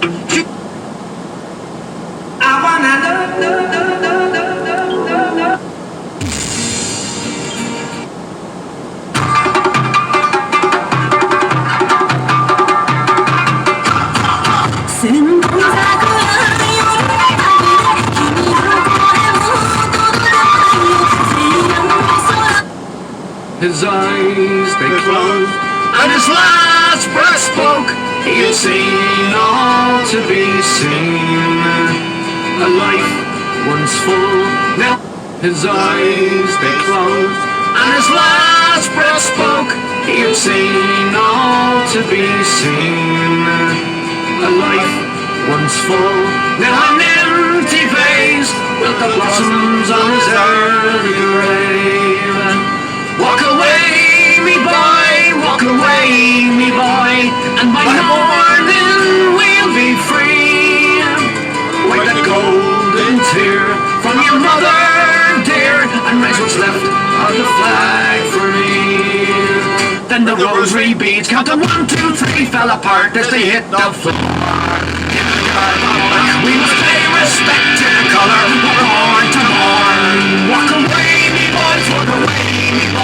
I wanna love. His eyes, they closed, and his last breath spoke. He had seen all to be seen. A life once full, now his eyes, they closed, and his last breath spoke. He had seen all to be seen. A life once full, now an empty vase with the blossoms on his early grave. Walk away, me boy, walk away, me boy, and by morning we'll be free. Wipe that golden tear from your mother dear, and raise what's left of the flag for me. Then the rosary beads, counting 1, 2, 3, fell apart as they hit the floor. We must pay respect to the colour we're born to mourn. Walk away, me boys, walk away, me boys.